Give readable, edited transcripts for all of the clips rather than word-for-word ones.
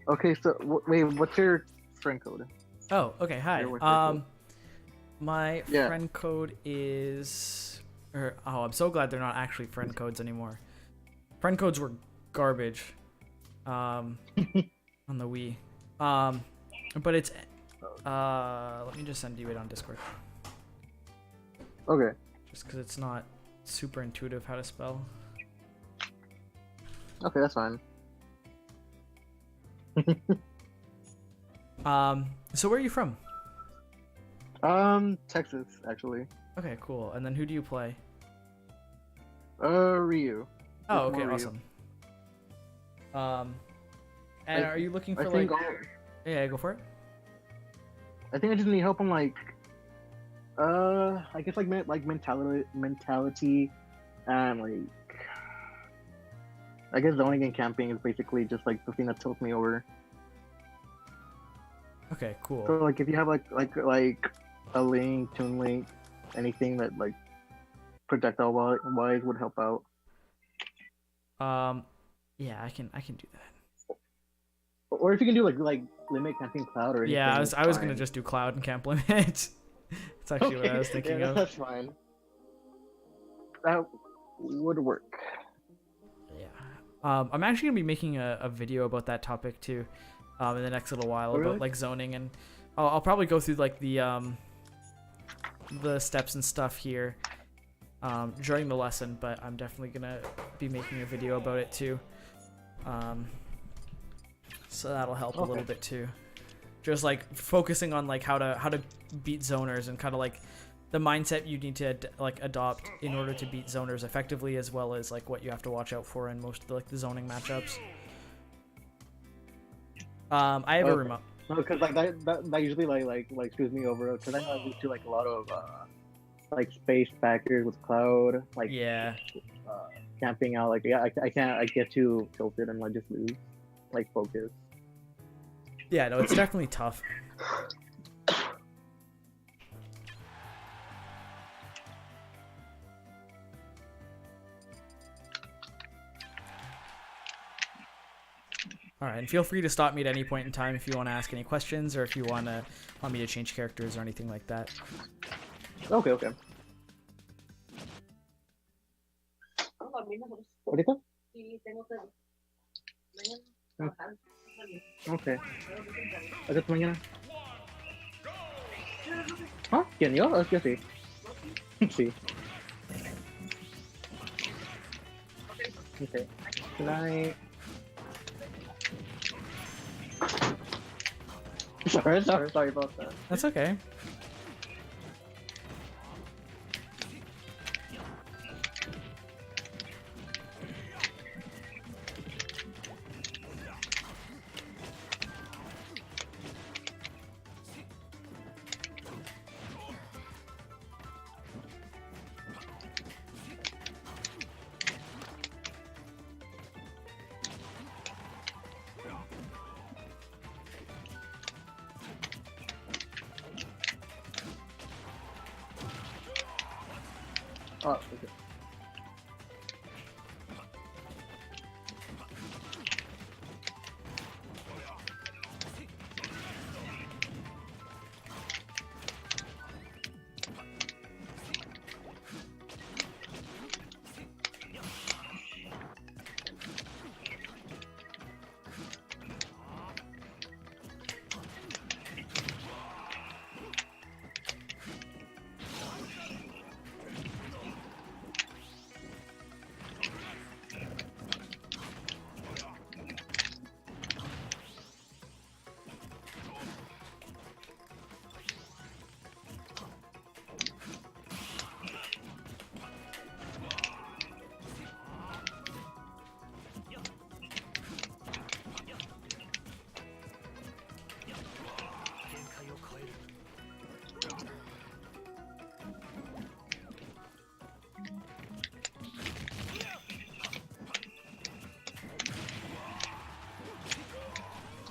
Okay, so wait, what's your friend code? Oh, okay. Hi. Your WhatsApp code? My Yeah. friend code is. Oh, I'm so glad they're not actually friend codes anymore. Friend codes were garbage. On the Wii. But it's. Let me just send you it on Discord. Okay. Just because it's not super intuitive how to spell. Okay, that's fine. So where are you from? Texas actually. Okay, cool. And then who do you play? Ryu. Oh, It's okay, more Ryu. awesome. And are you looking for I think like? Yeah, go for it. I think I just need help on like, I guess like mentality, and like, I guess zoning and camping is basically just like the thing that tilts me over. Okay, cool. So like, if you have like a link, toon link, anything that like projectile wise would help out. Yeah, I can do that. Or if you can do like limit camping cloud or anything. Yeah, it's I was fine. gonna just do cloud and camp limit. It's actually what I was thinking yeah, of. that's fine. That would work. Yeah. I'm actually gonna be making a video about that topic too, in the next little while, Oh, really? about like zoning, and I'll probably go through like the steps and stuff here, during the lesson. But I'm definitely gonna be making a video about it too. So that'll help a little bit too. Just like focusing on like how to beat zoners and kind of like the mindset you need to like adopt in order to beat zoners effectively, as well as like what you have to watch out for in most of the zoning matchups. I have a remote. No, because like that usually like screws me over because I have used to like a lot of like space backers with cloud like Yeah. camping out like yeah I can't I get too tilted and like just lose like focus. Yeah, no, it's definitely tough. All right, and feel free to stop me at any point in time if you want to ask any questions, or if you want me to change characters or anything like that. Okay. ¿Ahorita? Okay. ¿Hasta mañana? ¿Ah? ¿Quién yo? Es que sí. Sí. Okay. Good night. Sorry about that. That's okay. Oh, okay.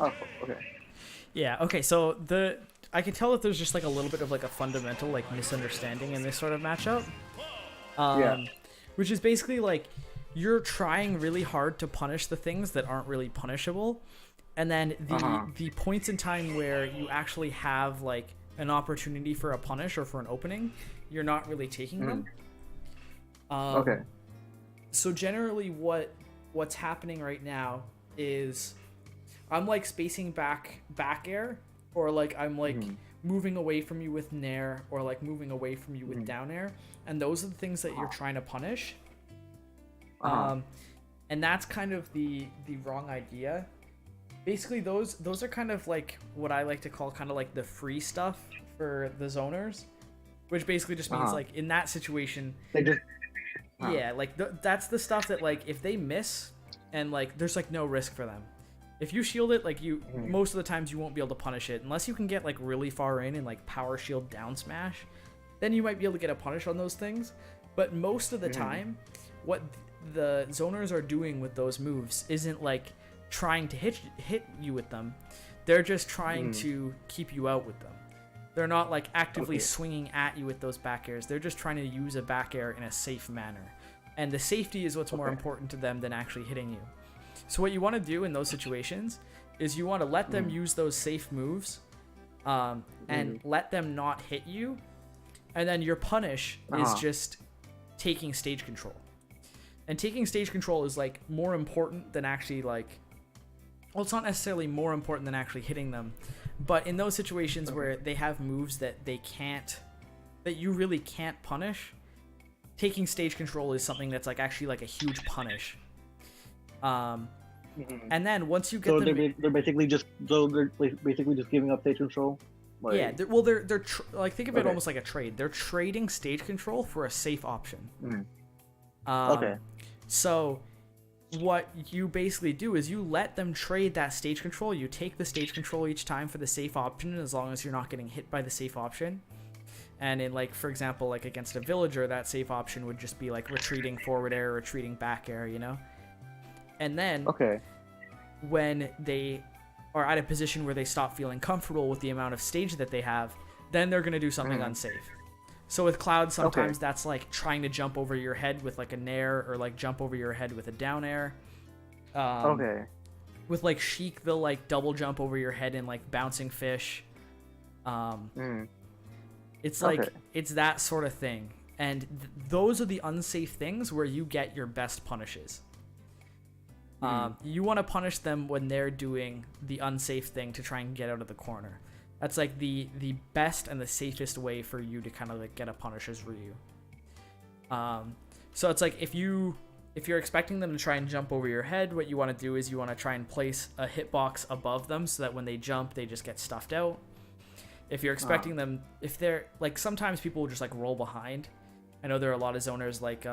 Oh, okay. Yeah, okay, so I can tell that there's just like a little bit of like a fundamental like misunderstanding in this sort of matchup. Yeah. Which is basically like you're trying really hard to punish the things that aren't really punishable, And then Uh-huh. the points in time where you actually have like an opportunity for a punish or for an opening, you're not really taking them. Okay. So generally, what's happening right now is I'm like spacing back air, or like I'm like moving away from you with nair, or like moving away from you with down air, and those are the things that you're trying to punish. And that's kind of the wrong idea. Basically, those are kind of like what I like to call kind of like the free stuff for the zoners, which basically just means like in that situation, They just yeah, like that's the stuff that like if they miss and like there's like no risk for them. If you shield it, like you most of the times you won't be able to punish it unless you can get like really far in and like power shield down smash, then you might be able to get a punish on those things. But most of the time, what the zoners are doing with those moves isn't like trying to hit you with them. They're just trying to keep you out with them. They're not like actively swinging at you with those back airs. They're just trying to use a back air in a safe manner. And the safety is what's more important to them than actually hitting you. So what you want to do in those situations is you want to let them use those safe moves and let them not hit you. And then your punish is just taking stage control. And taking stage control is like more important than actually like, well, it's not necessarily more important than actually hitting them. But in those situations where they have moves that they can't, that you really can't punish, taking stage control is something that's like actually like a huge punish. And then once you get them, they're basically just giving up stage control. Like, yeah, they're like think of it almost like a trade. They're trading stage control for a safe option. So what you basically do is you let them trade that stage control. You take the stage control each time for the safe option, as long as you're not getting hit by the safe option. And in like, for example, like against a villager, that safe option would just be like retreating forward air, retreating back air, you know? And then when they are at a position where they stop feeling comfortable with the amount of stage that they have, then they're going to do something unsafe. So with Cloud, sometimes that's like trying to jump over your head with like a nair, or like jump over your head with a down air. With like Sheik, they'll like double jump over your head and like bouncing fish. It's like it's that sort of thing, and those are the unsafe things where you get your best punishes. You want to punish them when they're doing the unsafe thing to try and get out of the corner. That's like the best and the safest way for you to kind of like get a punish as Ryu. So it's like if you're expecting them to try and jump over your head, what you want to do is you want to try and place a hitbox above them so that when they jump, they just get stuffed out. If you're expecting them, if they're like, sometimes people will just like roll behind. I know there are a lot of zoners like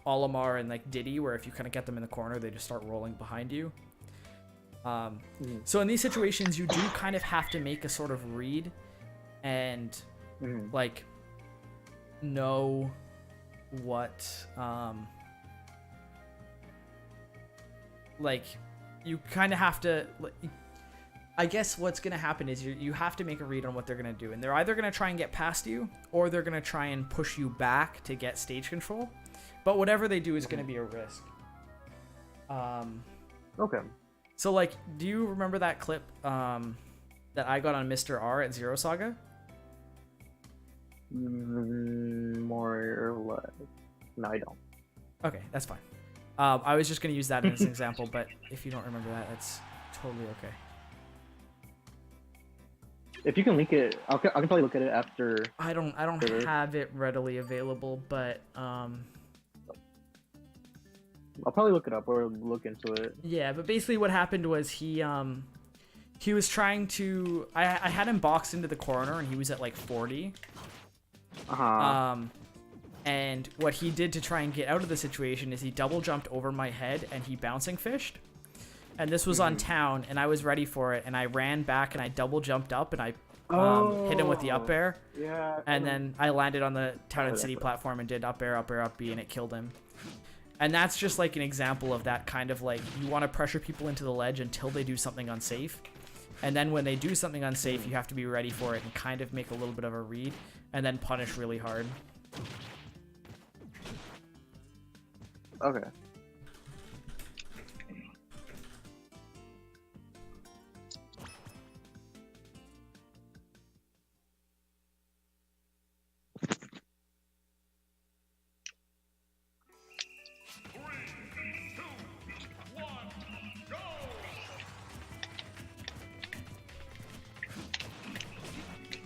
Olimar and like Diddy, where if you kind of get them in the corner, they just start rolling behind you. So in these situations, you do kind of have to make a sort of read and like know what like you kind of have to, I guess what's going to happen is you have to make a read on what they're going to do, and they're either going to try and get past you, or they're going to try and push you back to get stage control. But whatever they do is going to be a risk. So, like, do you remember that clip that I got on Mr. R at Zero Saga? More or less. No, I don't. Okay, that's fine. I was just going to use that as an example, but if you don't remember that, that's totally okay. If you can link it, I can probably look at it after. I don't have it readily available, but I'll probably look it up or look into it. Yeah, but basically what happened was he was trying to. I had him boxed into the corner and he was at like 40. And what he did to try and get out of the situation is he double jumped over my head and he bouncing fished. And this was on town, and I was ready for it, and I ran back and I double jumped up and I hit him with the up air. Yeah. And then I landed on the town and city platform and did up air, up B, and it killed him. And that's just like an example of that kind of like, you want to pressure people into the ledge until they do something unsafe. And then when they do something unsafe, you have to be ready for it and kind of make a little bit of a read and then punish really hard. Okay.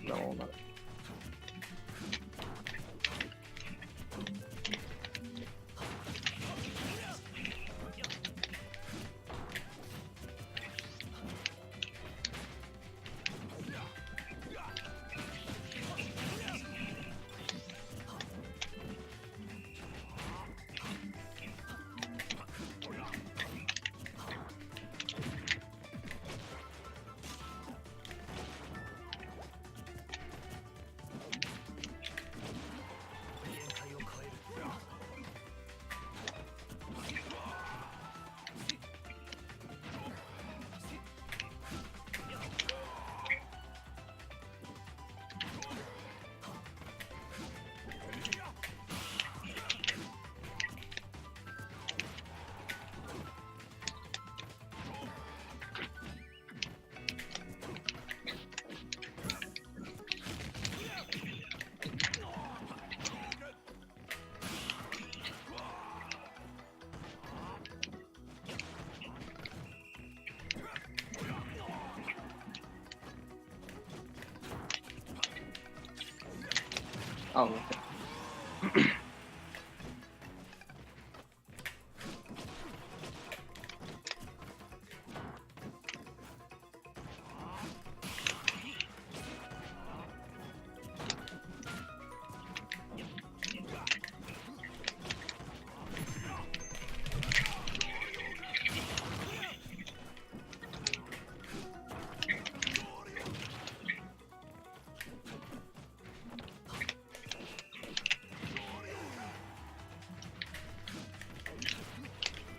No, no. Oh, okay.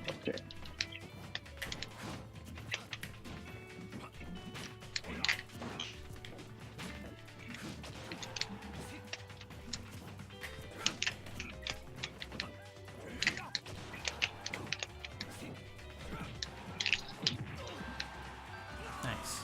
Okay. Nice.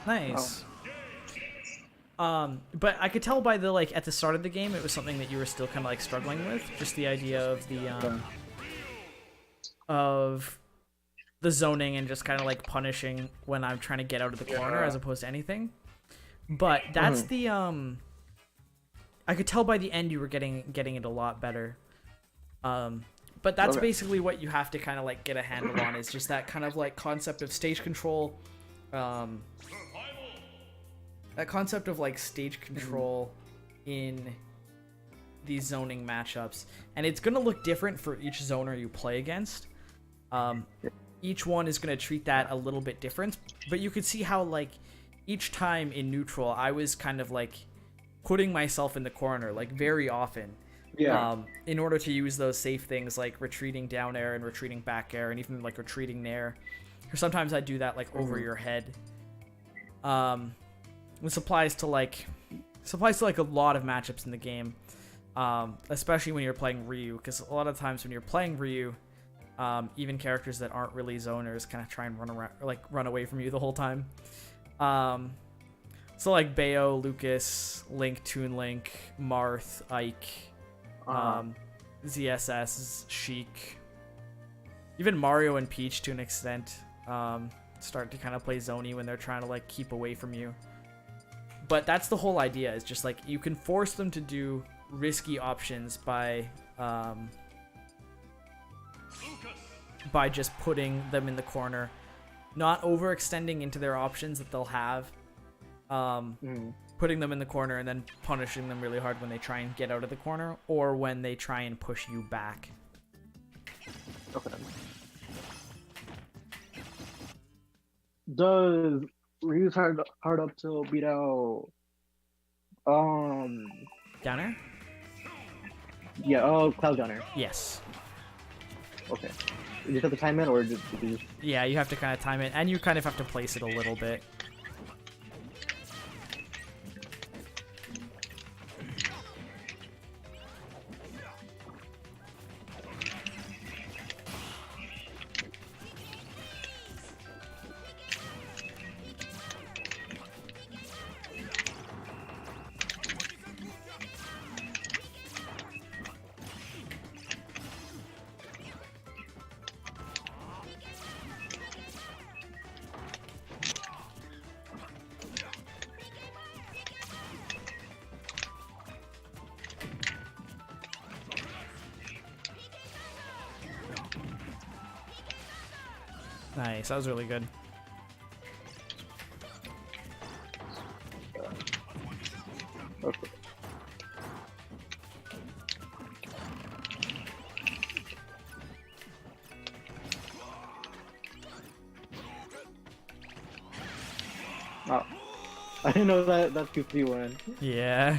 Nice. But I could tell by the like at the start of the game, it was something that you were still kind of like struggling with. Just the idea of the zoning and just kind of like punishing when I'm trying to get out of the corner as opposed to anything. But that's the I could tell by the end you were getting it a lot better. But that's basically what you have to kind of like get a handle on, is just that kind of like concept of stage control. That concept of like stage control in these zoning matchups, and it's gonna look different for each zoner you play against. Each one is gonna treat that a little bit different, but you could see how like each time in neutral I was kind of like putting myself in the corner like very often. In order to use those safe things like retreating down air and retreating back air and even like retreating nair. Or sometimes I do that like over your head. This applies to like a lot of matchups in the game, especially when you're playing Ryu, because a lot of times when you're playing Ryu, even characters that aren't really zoners kind of try and run around, or like run away from you the whole time. So like Bayo, Lucas, Link, Toon Link, Marth, Ike, ZSS, Sheik, even Mario and Peach to an extent start to kind of play zony when they're trying to like keep away from you. But that's the whole idea, is just like you can force them to do risky options by just putting them in the corner, not overextending into their options that they'll have, Mm. putting them in the corner and then punishing them really hard when they try and get out of the corner or when they try and push you back. Okay. Does Ryu's hard up to beat out Downer? yeah, oh, Cloud Gunner. Yes. Okay. You just have to time it, or just you just... Yeah, you have to kind of time it, and you kind of have to place it a little bit. Nice, that was really good. Okay. Oh, I didn't know that that's 2-3-1. Yeah.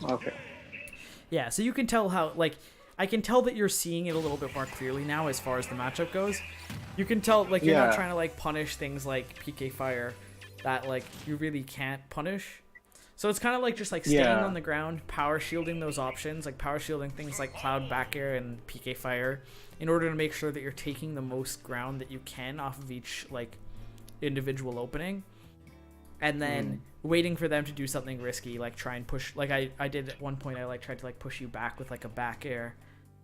Okay. Yeah, so you can tell how, like, I can tell that you're seeing it a little bit more clearly now as far as the matchup goes. You can tell, like, you're not Yeah. trying to, like, punish things like PK Fire that, like, you really can't punish. So it's kind of like just, like, staying Yeah. on the ground, power shielding those options, like, power shielding things like Cloud Back Air and PK Fire in order to make sure that you're taking the most ground that you can off of each, like, individual opening. And then waiting for them to do something risky, like try and push, like I did at one point. I like tried to like push you back with like a back air,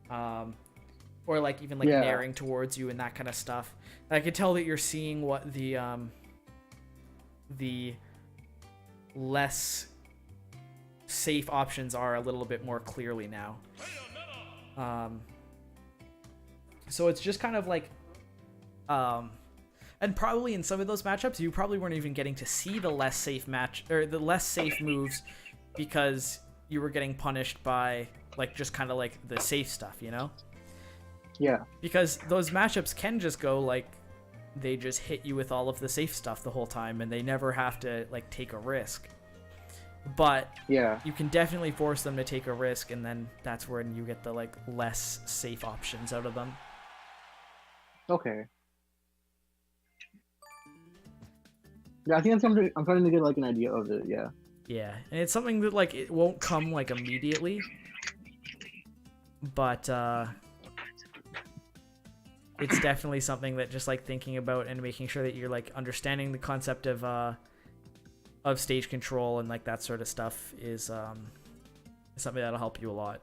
or like even like naring towards you and that kind of stuff. And I could tell that you're seeing what the less safe options are a little bit more clearly now. So it's just kind of like and probably in some of those matchups, you probably weren't even getting to see the less safe match or the less safe moves because you were getting punished by like just kind of like the safe stuff, you know? Yeah. Because those matchups can just go like they just hit you with all of the safe stuff the whole time and they never have to like take a risk. But Yeah. you can definitely force them to take a risk, and then that's when you get the like less safe options out of them. Okay. Yeah, I think I'm starting to get like an idea of it. Yeah. Yeah, and it's something that like it won't come like immediately, but it's definitely something that just like thinking about and making sure that you're like understanding the concept of stage control and like that sort of stuff is something that'll help you a lot.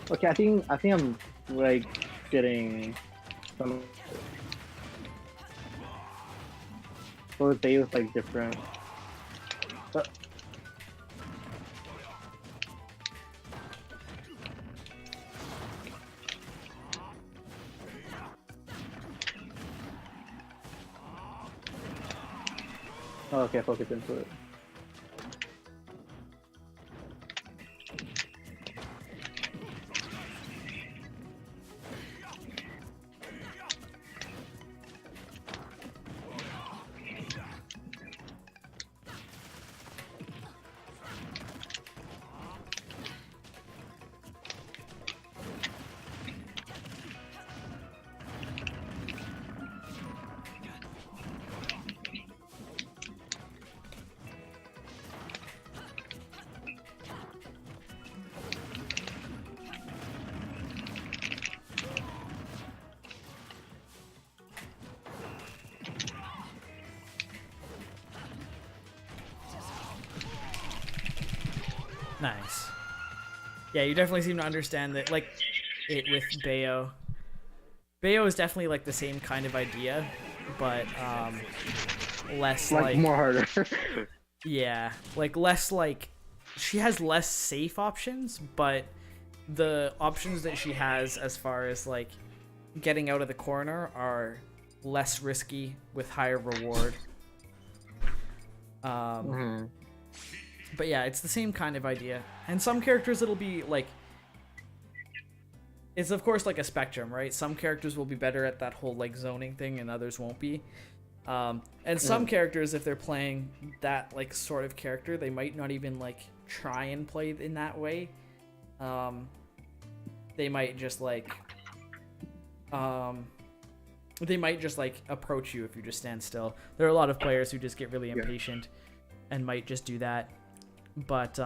Okay, I think I'm like getting some. So they was like different. But, oh, okay, focus into it. Nice. Yeah, you definitely seem to understand that, like, it with Bayo. Bayo is definitely, like, the same kind of idea, but, less, like... more harder. Yeah, like, less, like... She has less safe options, but the options that she has as far as, like, getting out of the corner are less risky with higher reward. But yeah, it's the same kind of idea. And some characters it'll be like... It's of course like a spectrum, right? Some characters will be better at that whole like zoning thing and others won't be. And some characters, if they're playing that like sort of character, they might not even like try and play in that way. They might just like... they might just like approach you if you just stand still. There are a lot of players who just get really impatient and might just do that. But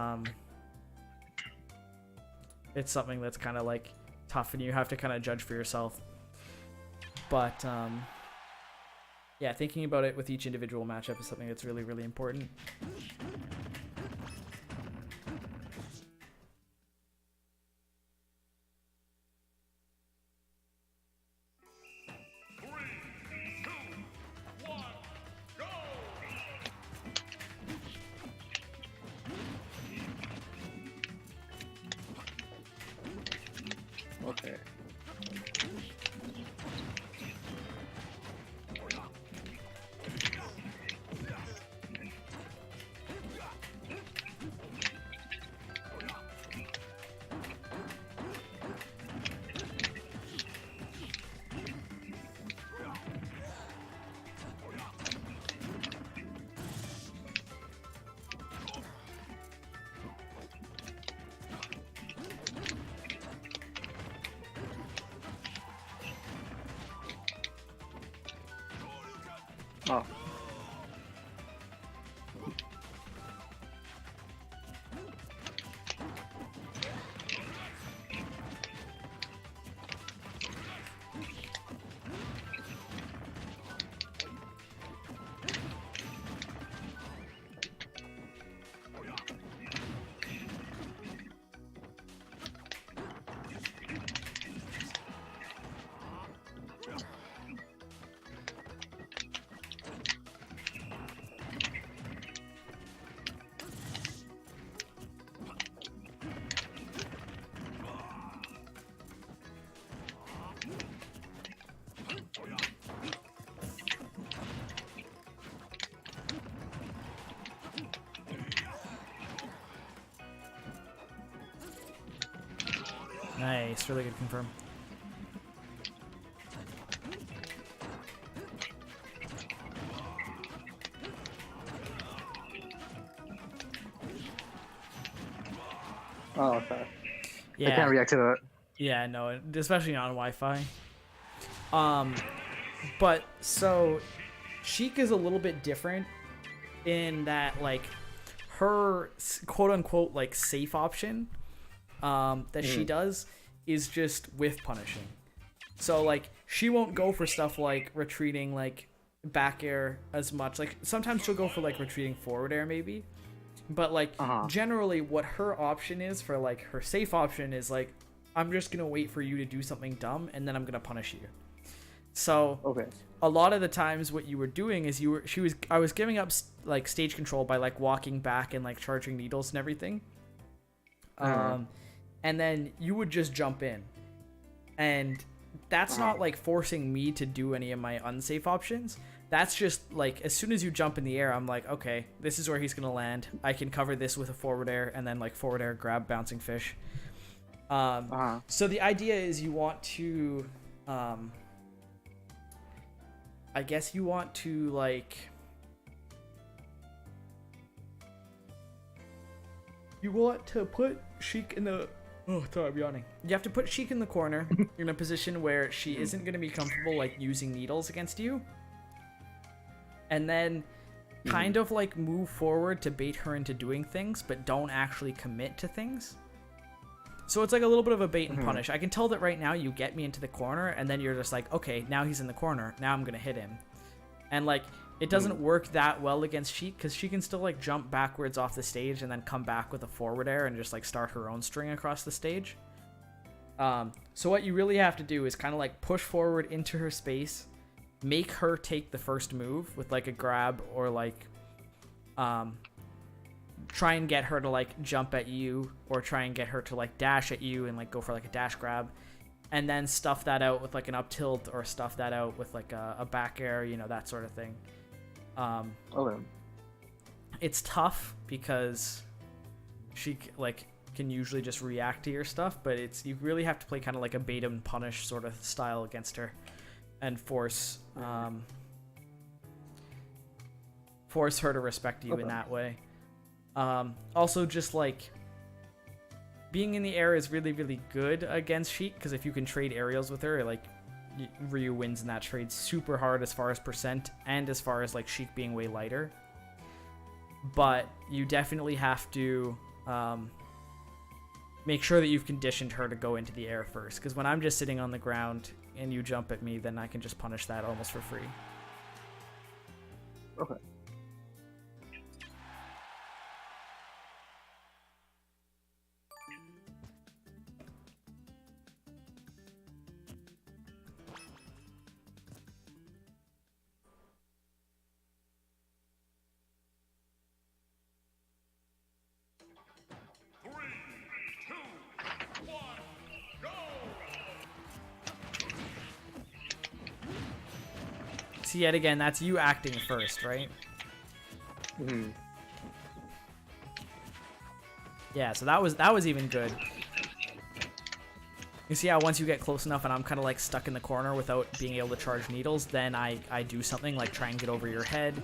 it's something that's kind of like tough and you have to kind of judge for yourself. But yeah, thinking about it with each individual matchup is something that's really, really important. Okay. Oh. Nice, really good confirm. Oh, okay. Yeah. I can't react to that. Yeah, no, especially on Wi-Fi. But so Sheik is a little bit different in that like her quote unquote like safe option that she does is just whiff punishing. So like she won't go for stuff like retreating like back air as much. Like sometimes she'll go for like retreating forward air maybe. But like generally what her option is for like her safe option is like I'm just gonna wait for you to do something dumb, and then I'm gonna punish you. So Okay. a lot of the times, what you were doing is I was giving up like stage control by like walking back and like charging needles and everything. And then you would just jump in, and that's not like forcing me to do any of my unsafe options. That's just like, as soon as you jump in the air, I'm like, okay, this is where he's gonna land. I can cover this with a forward air, and then like forward air grab bouncing fish. So the idea is you want to, I guess you want to like, you want to put Sheik in the, oh, sorry, I'm yawning. You have to put Sheik in the corner in a position where she isn't going to be comfortable like using needles against you. And then kind of like move forward to bait her into doing things, but don't actually commit to things. So it's like a little bit of a bait and punish. I can tell that right now you get me into the corner, and then you're just like, okay, now he's in the corner. Now I'm going to hit him. And like, it doesn't work that well against Sheik, because she can still like jump backwards off the stage and then come back with a forward air and just like start her own string across the stage. So what you really have to do is kind of like push forward into her space, make her take the first move with like a grab, or like try and get her to like jump at you, or try and get her to like dash at you and like go for like a dash grab, and then stuff that out with like an up tilt, or stuff that out with like a back air, you know, that sort of thing. Okay. It's tough because she like can usually just react to your stuff, but you really have to play kind of like a bait and punish sort of style against her, and force her to respect you in that way. Also, just like being in the air is really, really good against Sheik, because if you can trade aerials with her, like Ryu wins in that trade super hard as far as percent, and as far as like Sheik being way lighter. But you definitely have to make sure that you've conditioned her to go into the air first, because when I'm just sitting on the ground and you jump at me, then I can just punish that almost for free. Okay. See, yet again, that's you acting first, right? Yeah, so that was even good. You see how once you get close enough and I'm kind of like stuck in the corner without being able to charge needles, then I do something like try and get over your head,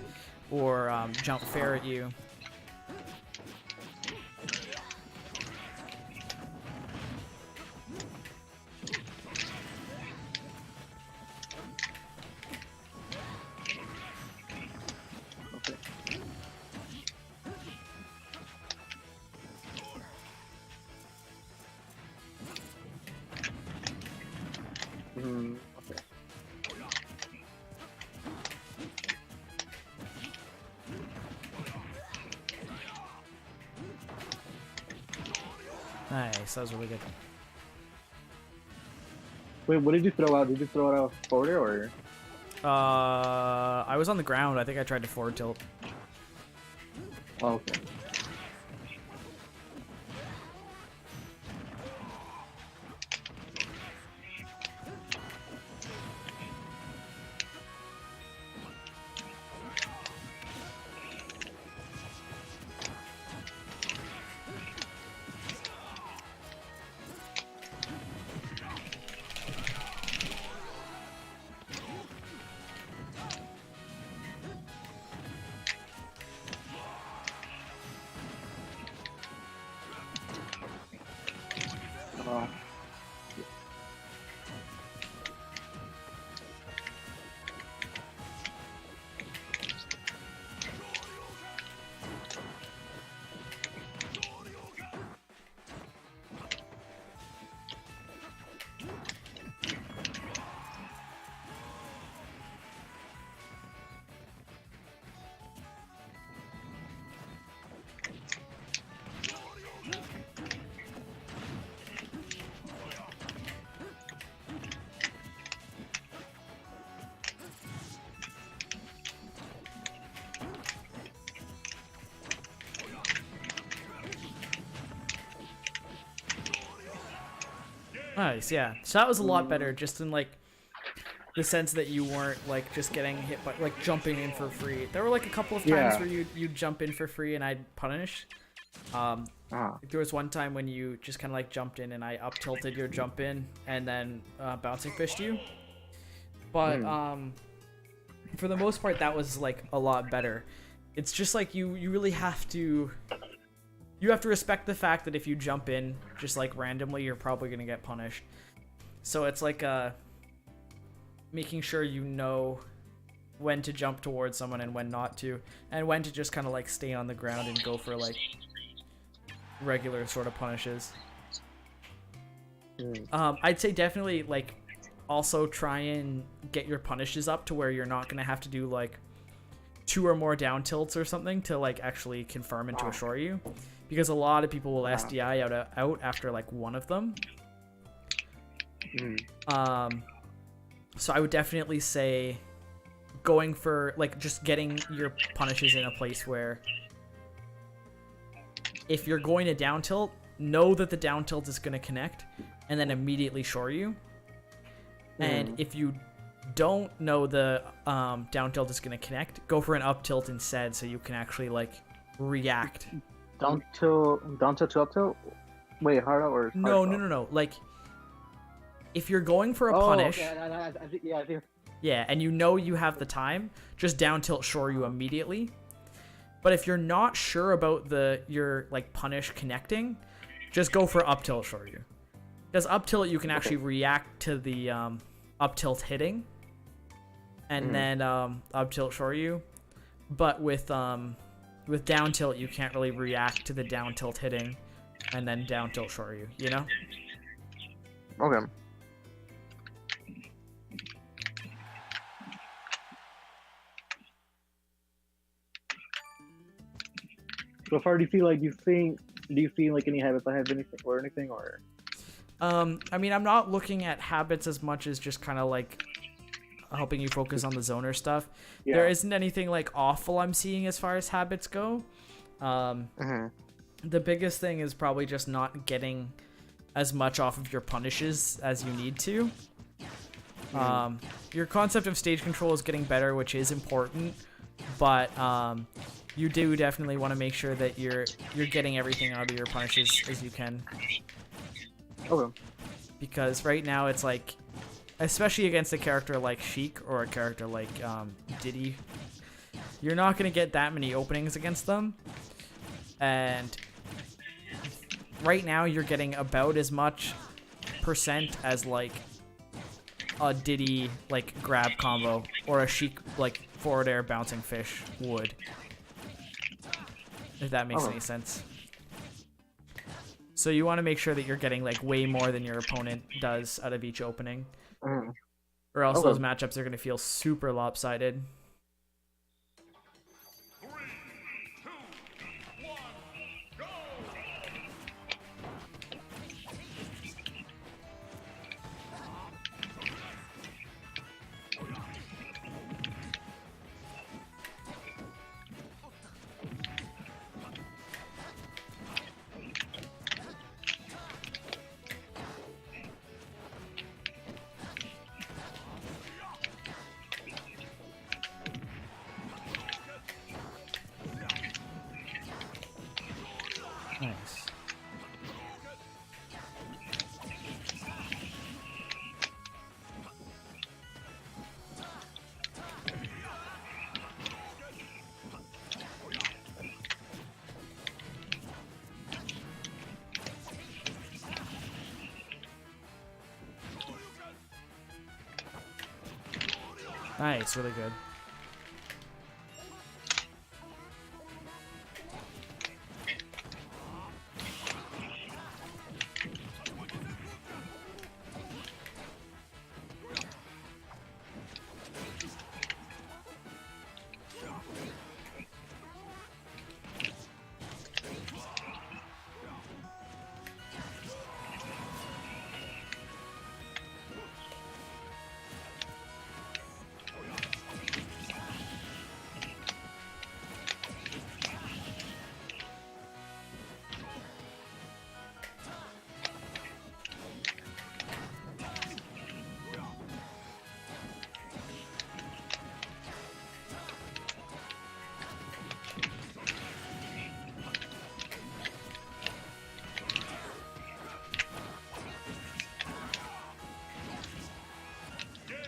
or jump fair at you. Okay. Nice, that was really good. Wait, what did you throw out? Did you throw it out forward or? I was on the ground. I think I tried to forward tilt. Oh, okay. Nice, yeah. So that was a lot better, just in like the sense that you weren't like just getting hit by like jumping in for free. There were like a couple of times Yeah. where you'd jump in for free and I'd punish. There was one time when you just kind of like jumped in and I up tilted your jump in and then bouncing fished you. But for the most part, that was like a lot better. It's just like you really have to respect the fact that if you jump in just like randomly, you're probably gonna get punished. So it's like making sure you know when to jump towards someone and when not to, and when to just kind of like stay on the ground and go for like regular sort of punishes. I'd say definitely like also try and get your punishes up to where you're not gonna have to do like 2 or more down tilts or something to like actually confirm into a Shoryu, because a lot of people will SDI out after like one of them. So I would definitely say going for like just getting your punishes in a place where if you're going to down tilt, know that the down tilt is going to connect and then immediately Shoryu. And if you don't know the down tilt is going to connect, go for an up tilt instead so you can actually like react. Down tilt to up tilt? Wait, hard out or hard No. Like if you're going for a punish, I think. Yeah, and you know you have the time, just down tilt Shoryu immediately. But if you're not sure about your like punish connecting, just go for up tilt Shoryu. Because up tilt you can actually react to the up tilt hitting, and then up tilt Shoryu. But with down tilt you can't really react to the down tilt hitting, and then down tilt Shoryu. You know? Okay. So far, do you feel like any habits I have anything or? I mean, I'm not looking at habits as much as just kind of like helping you focus on the zoner stuff. Yeah. There isn't anything like awful I'm seeing as far as habits go. The biggest thing is probably just not getting as much off of your punishes as you need to. Your concept of stage control is getting better, which is important, but you do definitely want to make sure that you're getting everything out of your punishes as you can. Okay. Because right now it's like, especially against a character like Sheik or a character like Diddy, you're not going to get that many openings against them. And right now you're getting about as much percent as like a Diddy like grab combo or a Sheik like forward air bouncing fish would. If that makes any sense. So you want to make sure that you're getting like way more than your opponent does out of each opening. Or else those matchups are going to feel super lopsided. Nice. Nice, really good.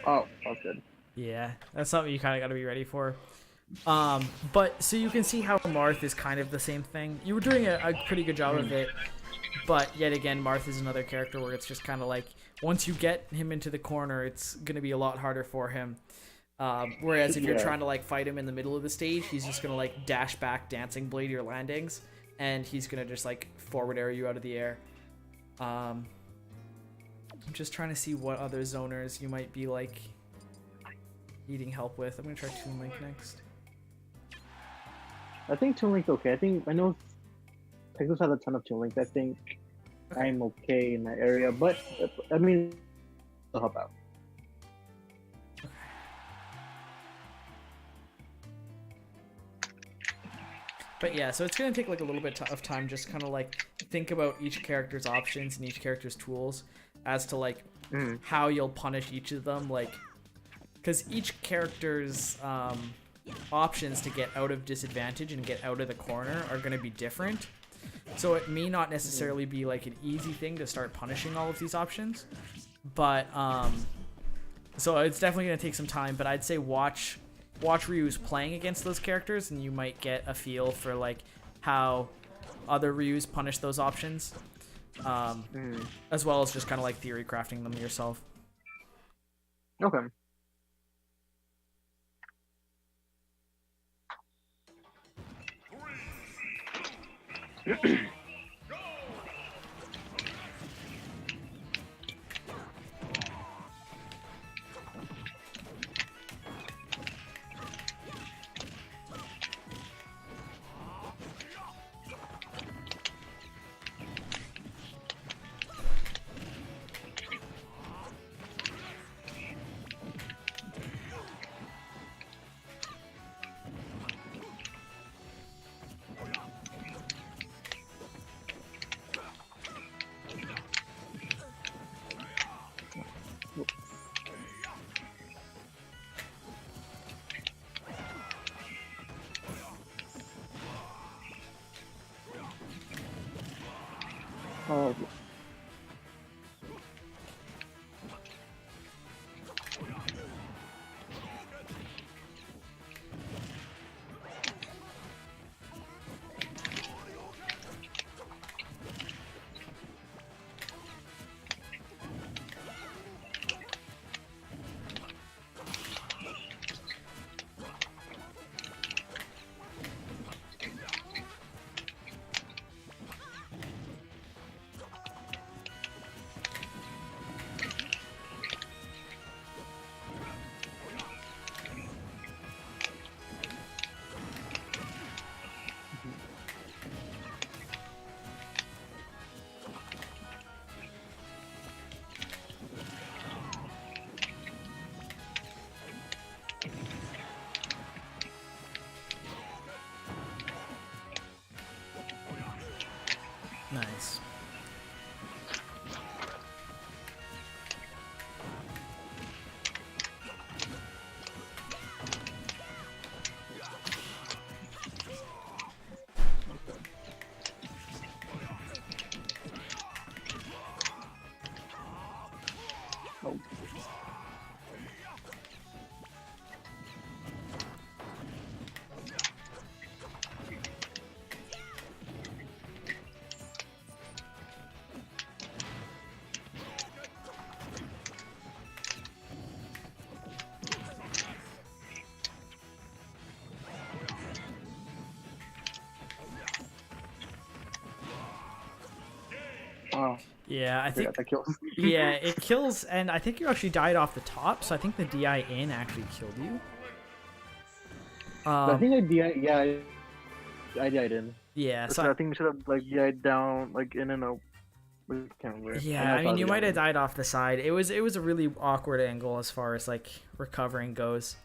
Oh, that's good. Yeah, that's something you kind of got to be ready for. But so you can see how Marth is kind of the same thing. You were doing a pretty good job of it, but yet again, Marth is another character where it's just kind of like once you get him into the corner, it's gonna be a lot harder for him. Whereas if you're trying to like fight him in the middle of the stage, he's just gonna like dash back, dancing blade your landings, and he's gonna just like forward air you out of the air. I'm just trying to see what other zoners you might be like needing help with. I'm gonna try Toon Link next. I think Toon Link's okay. I know Texas has a ton of Toon Links. I think I'm okay in that area, but I mean, I'll help out. But yeah, so it's going to take like a little bit of time, just kind of like think about each character's options and each character's tools as to like how you'll punish each of them. Like, because each character's options to get out of disadvantage and get out of the corner are going to be different. So it may not necessarily be like an easy thing to start punishing all of these options. But, so it's definitely going to take some time, but I'd say watch Ryu's playing against those characters, and you might get a feel for like how other Ryu's punish those options, as well as just kind of like theory crafting them yourself. Okay. Oh. Nice. Oh. Wow. Yeah, I think that kills. yeah, it kills, and I think you actually died off the top, so I think the DI in actually killed you. I think I DI. Yeah, I DI'd in. Yeah, So I think we should have like DI'd down, like in and out. I can't remember. yeah, I mean, you might have died off the side. It was a really awkward angle as far as like recovering goes.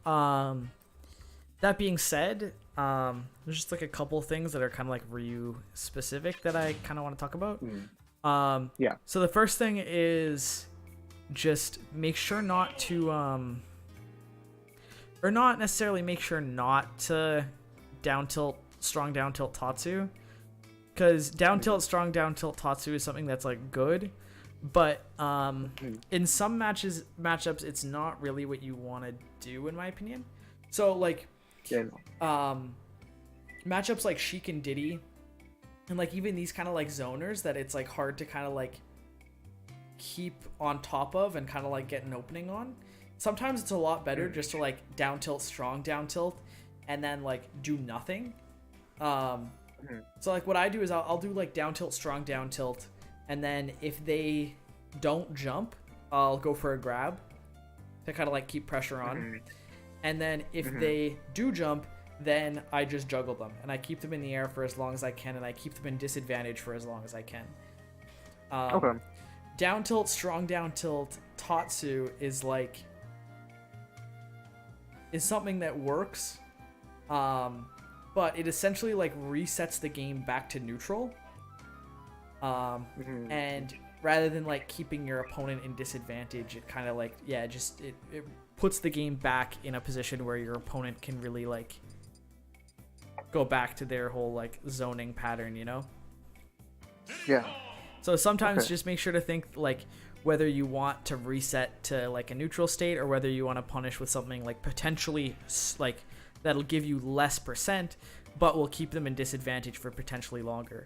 That being said, there's just like a couple things that are kind of like Ryu specific that I kind of want to talk about. Yeah. So the first thing is just make sure not to or not necessarily make sure not to down tilt, strong down tilt Tatsu, because down tilt, strong down tilt Tatsu is something that's like good, But in some matchups, it's not really what you want to do, in my opinion. So like, matchups like Sheik and Diddy, and like even these kind of like zoners that it's like hard to kind of like keep on top of and kind of like get an opening on. Sometimes it's a lot better just to like down tilt, strong down tilt, and then like do nothing. So like what I do is I'll do like down tilt, strong down tilt, and then if they don't jump, I'll go for a grab to kind of like keep pressure on. And then if they do jump, then I just juggle them and I keep them in the air for as long as I can, and I keep them in disadvantage for as long as I can. Down tilt, strong down tilt, Tatsu is something that works, but it essentially like resets the game back to neutral. And rather than like keeping your opponent in disadvantage, it kind of like it puts the game back in a position where your opponent can really like go back to their whole like zoning pattern, you know? Yeah. So sometimes just make sure to think like whether you want to reset to like a neutral state or whether you want to punish with something like potentially like that'll give you less percent but will keep them in disadvantage for potentially longer.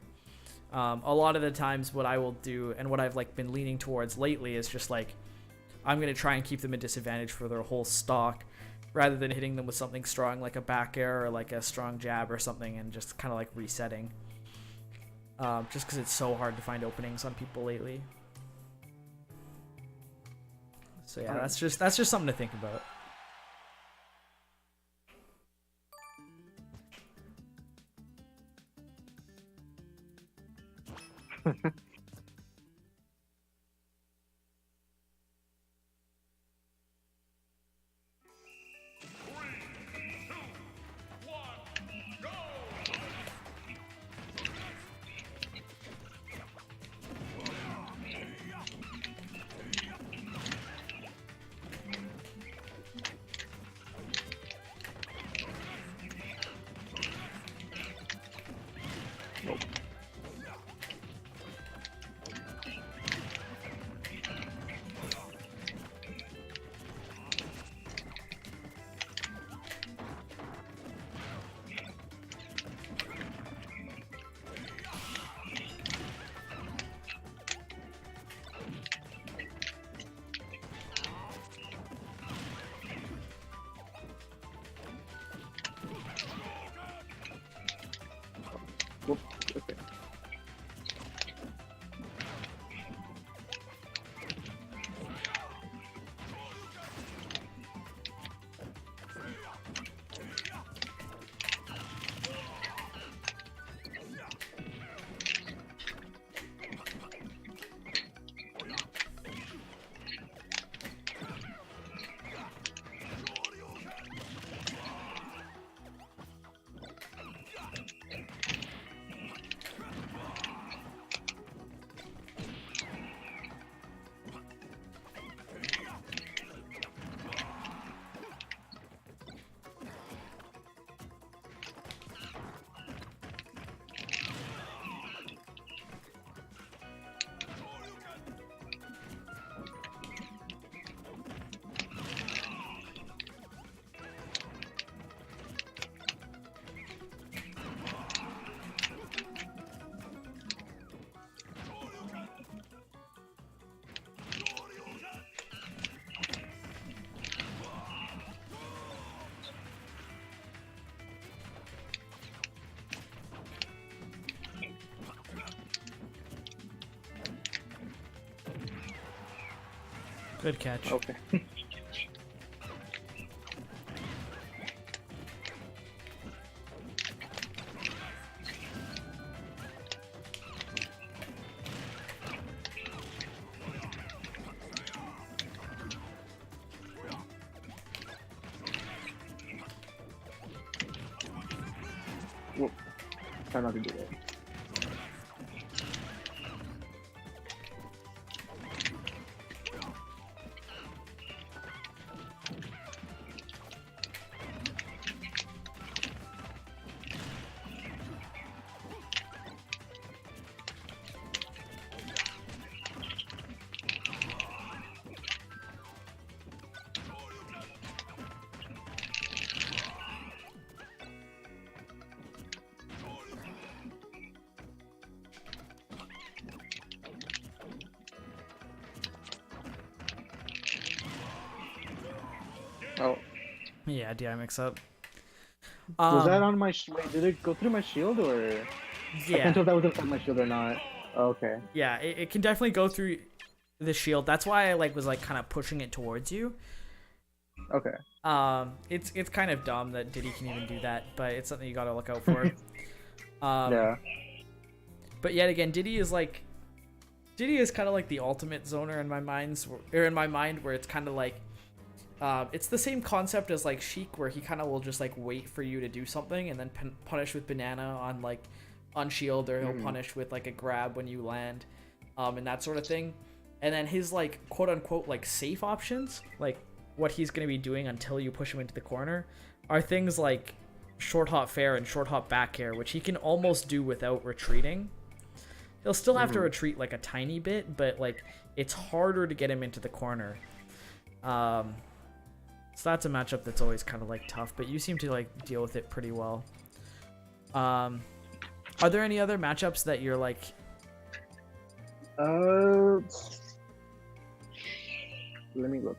A lot of the times what I will do and what I've like been leaning towards lately is just like I'm going to try and keep them in disadvantage for their whole stock rather than hitting them with something strong like a back air or like a strong jab or something and just kind of like resetting. Just because it's so hard to find openings on people lately. So yeah, that's just something to think about. Good catch. Okay. Whoop. Try not to do that. Oh, Yeah, DI mix-up. was that on my? Wait, did it go through my shield or? I can't Yeah. tell if that was inside my shield or not. Okay. Yeah, it can definitely go through the shield. That's why I was kind of pushing it towards you. Okay. It's kind of dumb that Diddy can even do that, but it's something you gotta look out for. Yeah. But yet again, Diddy is kind of like the ultimate zoner in my mind, where it's kind of like, it's the same concept as like Sheik, where he kind of will just like wait for you to do something and then punish with banana on shield, or he'll punish with like a grab when you land, and that sort of thing. And then his like quote unquote like safe options, like what he's gonna be doing until you push him into the corner, are things like short hop fair and short hop back air, which he can almost do without retreating. He'll still have to retreat like a tiny bit, but like it's harder to get him into the corner. So that's a matchup that's always kind of like tough, but you seem to like deal with it pretty well. Are there any other matchups that you're like? Let me look.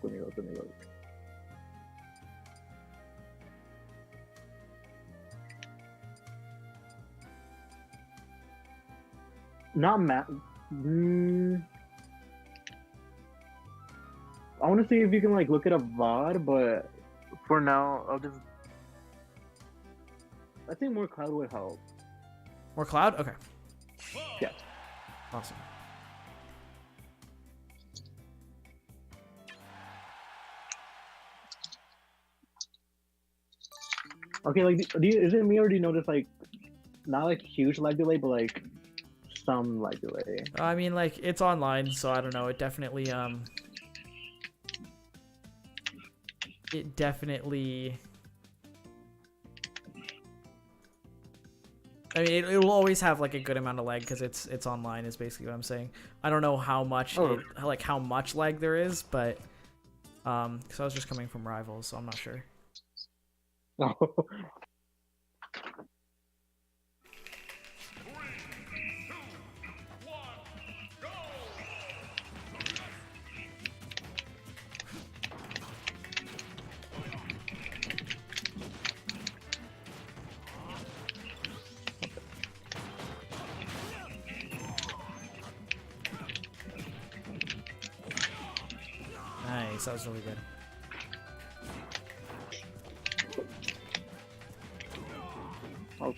Not I want to see if you can like look at a VOD, but for now, I think more Cloud would help. More Cloud? Okay. Yeah. Awesome. Okay, like, is it me or do you notice like, not like huge lag delay, but like some lag delay? I mean, like it's online, so I don't know. It definitely I mean, it will always have like a good amount of lag because it's online. Is basically what I'm saying. I don't know how much how much lag there is, but because I was just coming from Rivals, so I'm not sure. No. Nice, that was really good. Oh.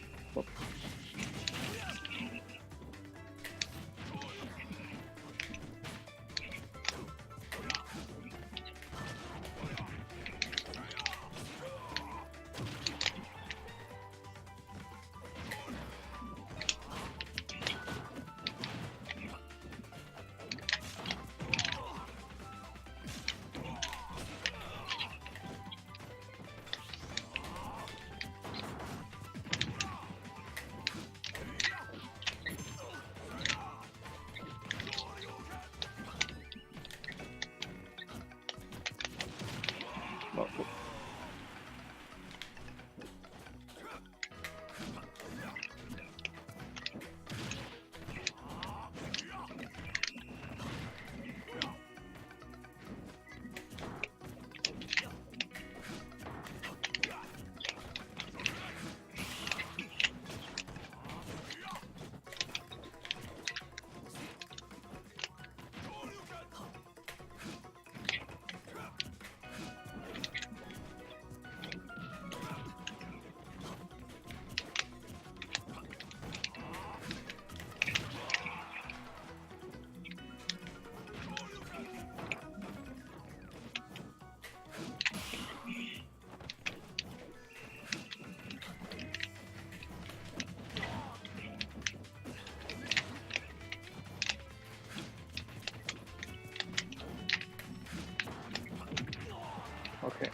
Okay.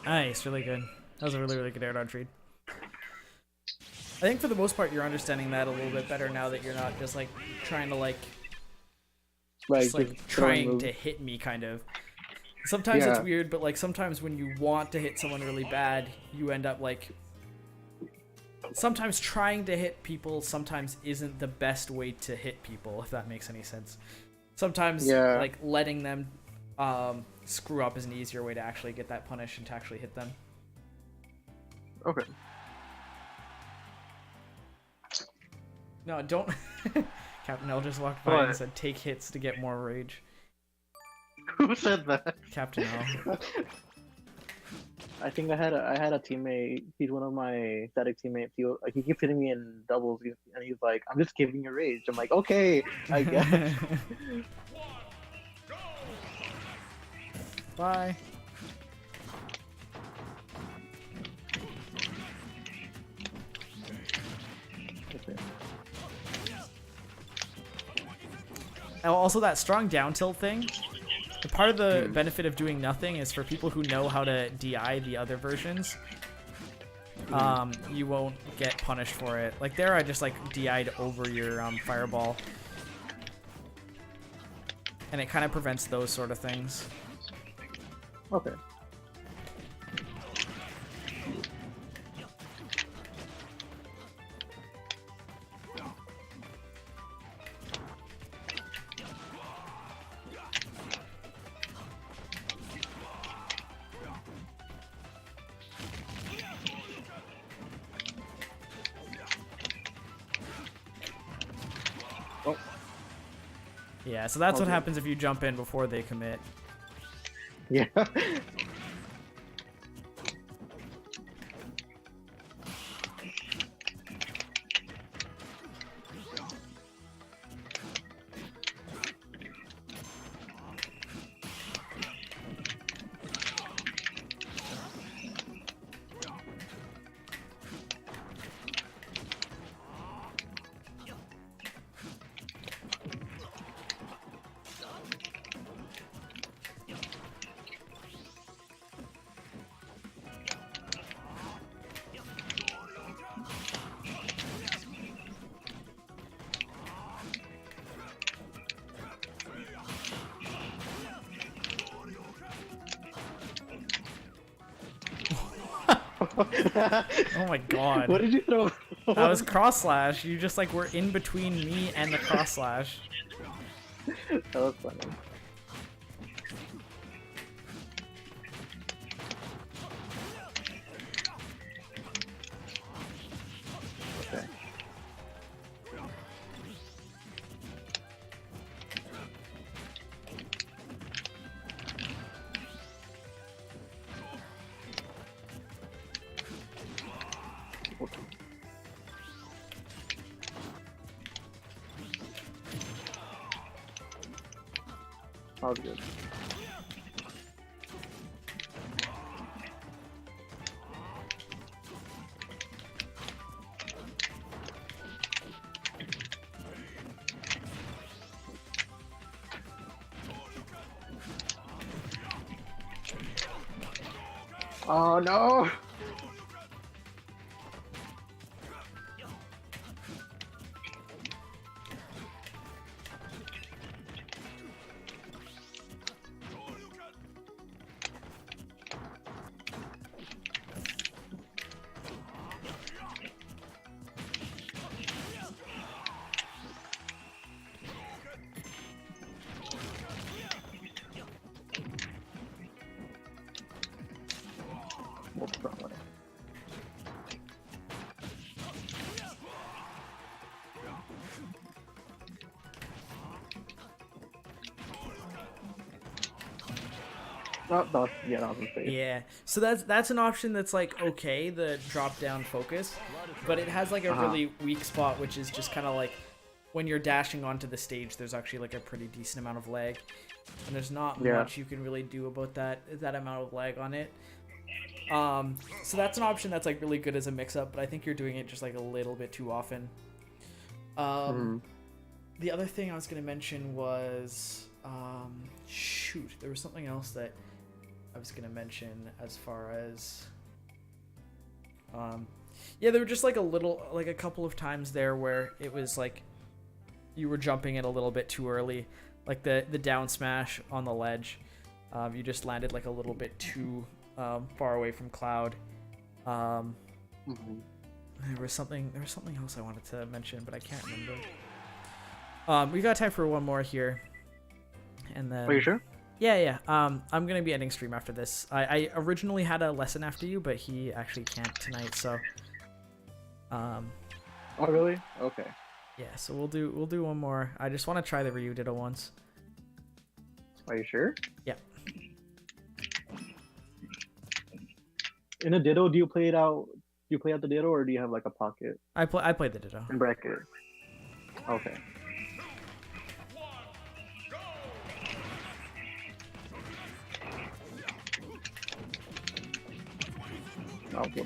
Nice, really good. That was a really, really good air dodge read. I think for the most part, you're understanding that a little bit better now that you're not just like trying to trying to hit me, kind of. Sometimes it's weird, but like sometimes when you want to hit someone really bad, you end up like. Sometimes trying to hit people sometimes isn't the best way to hit people, if that makes any sense. Sometimes like letting them screw up is an easier way to actually get that punish and to actually hit them. Okay. No, don't. Captain L just walked by and said, "Take hits to get more rage." Who said that? Captain L. I think I had a teammate. He's one of my static teammates. He keeps hitting me in doubles, and he's like, "I'm just giving you rage." I'm like, "Okay, I guess." Bye. Also, that strong down tilt thing. Part of the benefit of doing nothing is for people who know how to DI the other versions. You won't get punished for it. Like there, I just like DI'd over your fireball, and it kind of prevents those sort of things. Okay. Yeah, so that's what happens if you jump in before they commit. Yeah. Oh my god. What did you throw? That was cross slash. You just like were in between me and the cross slash. That was funny. Okay. That was good. Oh no! What's wrong with it? Oh, that was, yeah, that was a mistake. Yeah, so that's an option that's like okay, the drop down focus, but it has like a really weak spot, which is just kind of like when you're dashing onto the stage, there's actually like a pretty decent amount of lag, and there's not much you can really do about that amount of lag on it. So that's an option that's like really good as a mix-up, but I think you're doing it just like a little bit too often. The other thing I was gonna mention was shoot, there was something else that I was gonna mention as far as yeah, there were just like a couple of times there where it was like you were jumping it a little bit too early, like the down smash on the ledge. You just landed like a little bit too far away from Cloud. There was something else I wanted to mention, but I can't remember. We got time for one more here, and then. Are you sure? Yeah. I'm gonna be ending stream after this. I originally had a lesson after you, but he actually can't tonight, so Oh really? Okay. yeah, so we'll do one more. I just want to try the Ryu Ditto once. Are you sure? Yeah. In a Ditto, do you play it out? Do you play out the Ditto, or do you have like a pocket I played the Ditto. and bracket? Okay. Okay.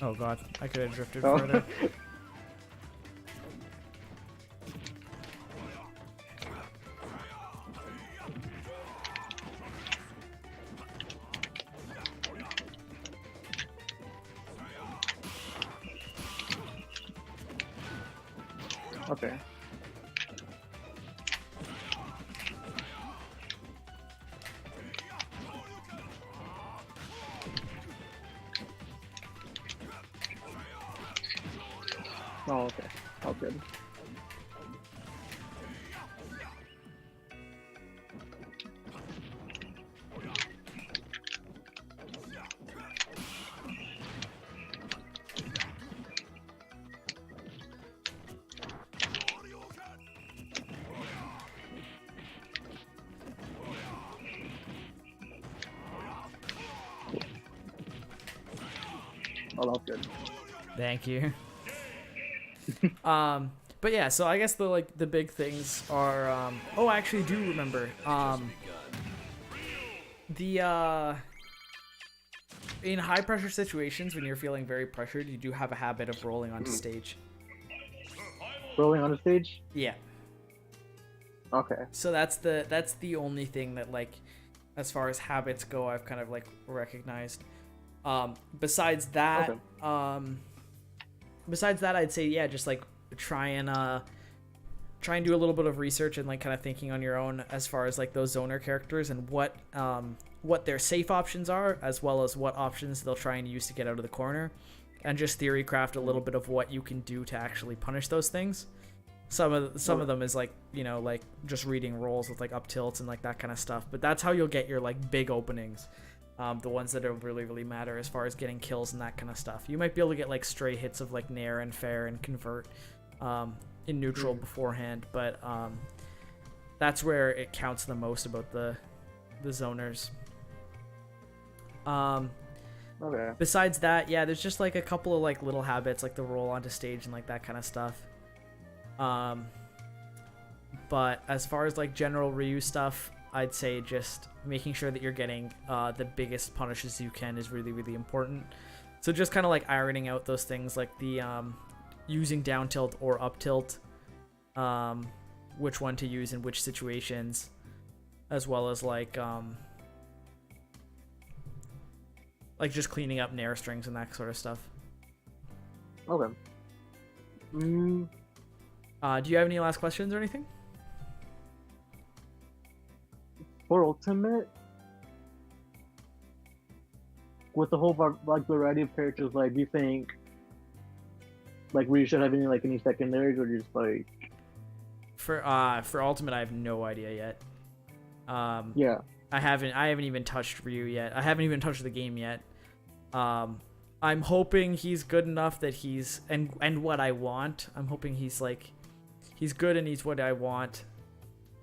Oh god, I could have drifted Oh. further. Okay. Oh, okay. Oh, good. Oh, that's good. Thank you. But yeah, so I guess the big things are oh, I actually do remember the in high pressure situations when you're feeling very pressured, you do have a habit of rolling onto stage. Rolling on the stage? Yeah. Okay. So that's the only thing that, like, as far as habits go, I've kind of like recognized. Besides that, Okay. besides that, I'd say, yeah, just like try and do a little bit of research and like kind of thinking on your own as far as like those zoner characters and what their safe options are, as well as what options they'll try and use to get out of the corner, and just theory craft a little bit of what you can do to actually punish those things. Some of them is like, you know, like just reading rolls with like up tilts and like that kind of stuff, but that's how you'll get your like big openings. The ones that really matter as far as getting kills and that kind of stuff. You might be able to get like stray hits of like nair and fair and convert in neutral beforehand, but that's where it counts the most about the zoners. Okay. Besides that, yeah, there's just like a couple of like little habits, like the roll onto stage and like that kind of stuff. But as far as like general Ryu stuff, I'd say just making sure that you're getting the biggest punishes you can is really important. So just kind of like ironing out those things, like the using down tilt or up tilt, which one to use in which situations, as well as like just cleaning up nair strings and that sort of stuff. Okay. Do you have any last questions or anything? For Ultimate, with the whole like variety of characters, like, do you think like we should have any secondaries, or just like For Ultimate, I have no idea yet. yeah. I haven't even touched Ryu yet. I haven't even touched the game yet. I'm hoping he's good enough that he's and what I want. I'm hoping he's good and he's what I want.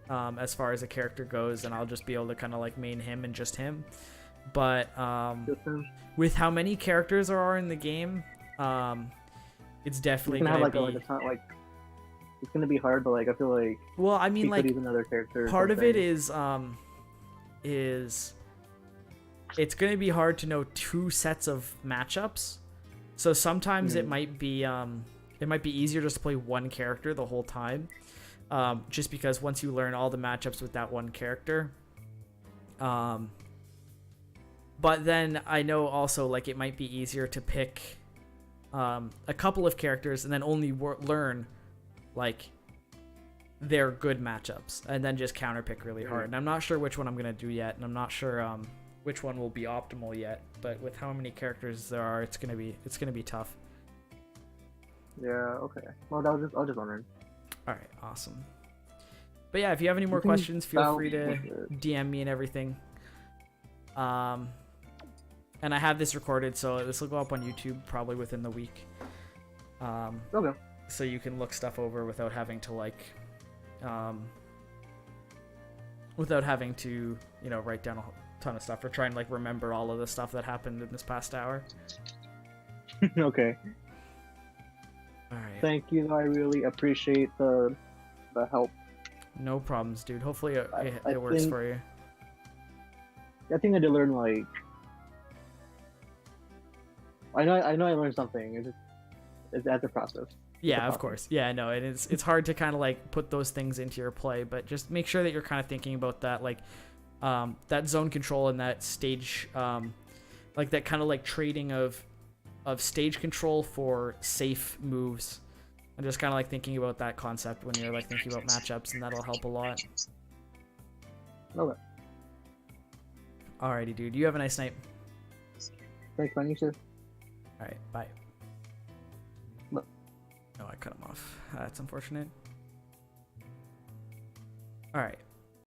As far as a character goes, and I'll just be able to kind of like main him and just him. But with how many characters there are in the game, it's definitely gonna be. It's not like it's gonna be hard, but like I feel like. Well, I mean, like, another character. Part of it is it's gonna be hard to know two sets of matchups. So sometimes it might be easier just to play one character the whole time. Just because once you learn all the matchups with that one character, but then I know also like it might be easier to pick a couple of characters and then only learn like they're good matchups, and then just counter pick really hard. And I'm not sure which one I'm gonna do yet, and I'm not sure which one will be optimal yet. But with how many characters there are, it's gonna be tough. Yeah. Okay. Well, I was just wondering. All right, awesome. But yeah, if you have any more questions, feel free to DM me and everything. And I have this recorded, so this will go up on YouTube probably within the week. Okay. So you can look stuff over without having to write down a ton of stuff or try and like remember all of the stuff that happened in this past hour. Okay. All right. Thank you. I really appreciate the help. No problems, dude. Hopefully it works for you. I think I did learn like. I know I learned something. It's at the process. Yeah, of course. Yeah, no, it's hard to kind of like put those things into your play, but just make sure that you're kind of thinking about that, like that zone control and that stage, like that kind of like trading of stage control for safe moves, and just kind of like thinking about that concept when you're like thinking about matchups, and that'll help a lot. Okay. Alrighty, dude. You have a nice night. Thanks, man. You too. All right, bye. Bye. Oh, I cut him off. That's unfortunate. All right.